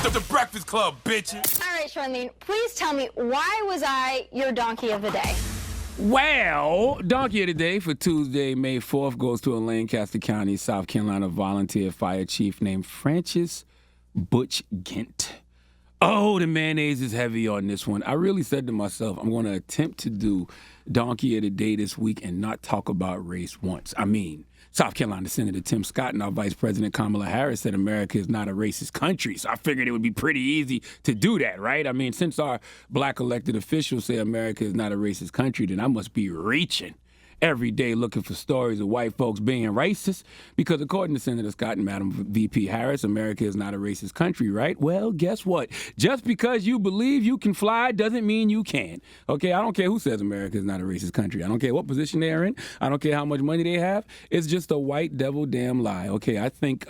The Breakfast Club, bitches. All right, Charlamagne, please tell me, why was I your donkey of the day? Well, Donkey of the Day for Tuesday, May 4th, goes to a Lancaster County, South Carolina volunteer fire chief named Francis Butch Gent. Oh, the mayonnaise is heavy on this one. I really said to myself, I'm going to attempt to do Donkey of the Day this week and not talk about race once. I mean, South Carolina Senator Tim Scott and our Vice President Kamala Harris said America is not a racist country. So I figured it would be pretty easy to do that, right? I mean, since our black elected officials say America is not a racist country, then I must be reaching every day looking for stories of white folks being racist. Because according to Senator Scott and Madam VP Harris, America is not a racist country, right? Well, guess what? Just because you believe you can fly doesn't mean you can. Okay, I don't care who says America is not a racist country. I don't care what position they're in. I don't care how much money they have. It's just a white devil damn lie. Okay, I think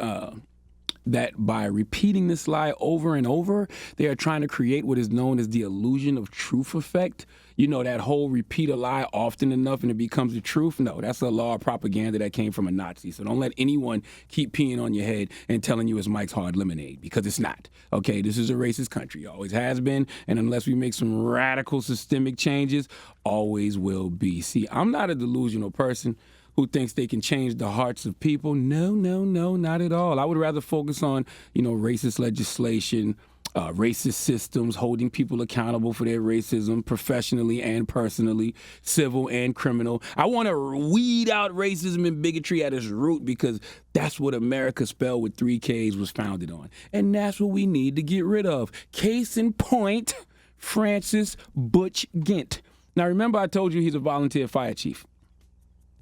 that by repeating this lie over and over, they are trying to create what is known as the illusion of truth effect. You know, that whole repeat a lie often enough and it becomes the truth? No, that's a law of propaganda that came from a Nazi. So don't let anyone keep peeing on your head and telling you it's Mike's Hard Lemonade, because it's not. Okay, this is a racist country. Always has been. And unless we make some radical systemic changes, always will be. See, I'm not a delusional person who thinks they can change the hearts of people. No, not at all. I would rather focus on, racist legislation, racist systems, holding people accountable for their racism professionally and personally, civil and criminal. I want to weed out racism and bigotry at its root, because that's what America, spelled with 3 Ks, was founded on. And that's what we need to get rid of. Case in point, Francis Butch Gent. Now, remember I told you he's a volunteer fire chief.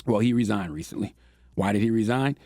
Well, he resigned recently. Why did he resign?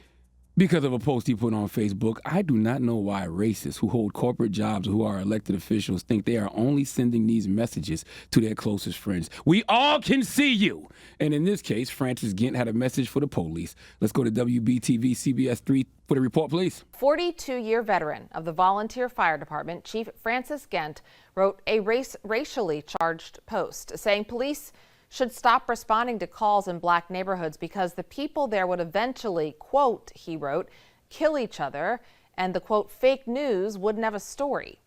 Because of a post he put on Facebook. I do not know why racists who hold corporate jobs or who are elected officials think they are only sending these messages to their closest friends. We all can see you. And in this case, Francis Gent had a message for the police. Let's go to WBTV CBS 3 for the report, please. 42-year veteran of the volunteer fire department, Chief Francis Gent, wrote a racially charged post saying police should stop responding to calls in black neighborhoods because the people there would eventually, quote, he wrote, kill each other, and the, quote, fake news wouldn't have a story.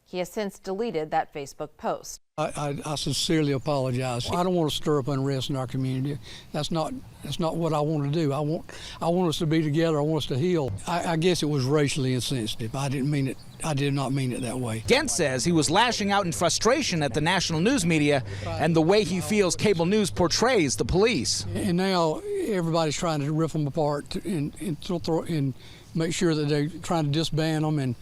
He has since deleted that Facebook post. I sincerely apologize. I don't want to stir up unrest in our community. That's not what I want to do. I want us to be together. I want us to heal. I guess it was racially insensitive. I didn't mean it. I did not mean it that way. Gent says he was lashing out in frustration at the national news media and the way he feels cable news portrays the police. And now everybody's trying to rip them apart and make sure that they're trying to disband them and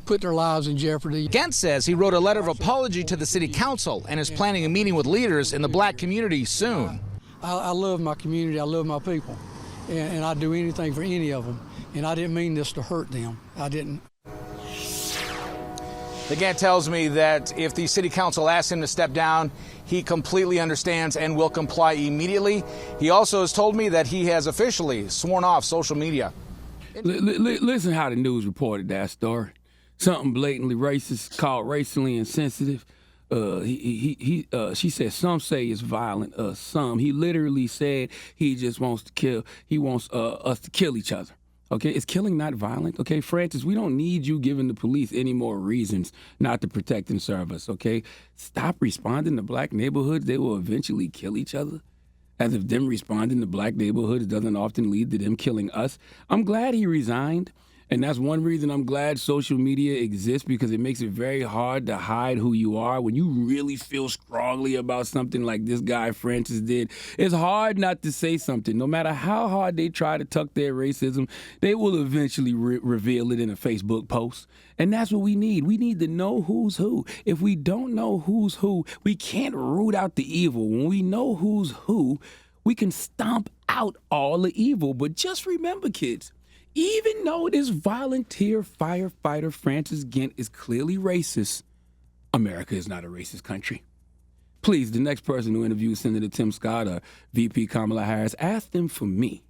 put their lives in jeopardy. Gent says he wrote a letter of apology to the city council and is planning a meeting with leaders in the black community soon. I love my community. I love my people. And I'd do anything for any of them. And I didn't mean this to hurt them. I didn't. Gent tells me that if the city council asks him to step down, he completely understands and will comply immediately. He also has told me that he has officially sworn off social media. Listen how the news reported that story. Something blatantly racist called racially insensitive. She said some say it's violent. Some. He literally said he just wants to kill. He wants us to kill each other. Okay, is killing not violent? Okay, Francis, we don't need you giving the police any more reasons not to protect and serve us. Okay, stop responding to black neighborhoods. They will eventually kill each other. As if them responding to black neighborhoods doesn't often lead to them killing us. I'm glad he resigned. And that's one reason I'm glad social media exists, because it makes it very hard to hide who you are. When you really feel strongly about something like this guy Francis did, it's hard not to say something. No matter how hard they try to tuck their racism, they will eventually reveal it in a Facebook post. And that's what we need. We need to know who's who. If we don't know who's who, we can't root out the evil. When we know who's who, we can stomp out all the evil. But just remember, kids, even though this volunteer firefighter Francis Gent is clearly racist, America is not a racist country. Please, the next person who interviews Senator Tim Scott or VP Kamala Harris, ask them for me.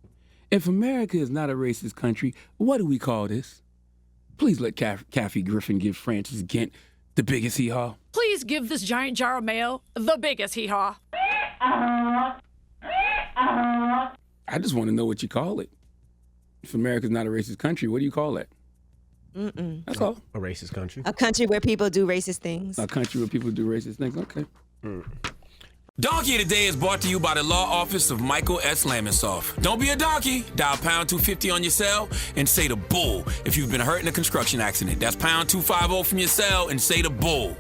If America is not a racist country, what do we call this? Please let Kathy Griffin give Francis Gent the biggest hee-haw. Please give this giant jar of mayo the biggest hee-haw. I just want to know what you call it. If America's not a racist country, what do you call it? That's all. A racist country. A country where people do racist things. A country where people do racist things. Okay. Donkey of the Day is brought to you by the law office of Michael S. Lamonsoff. Don't be a donkey. Dial pound 250 on your cell and say the bull if you've been hurt in a construction accident. That's pound 250 from your cell and say the bull.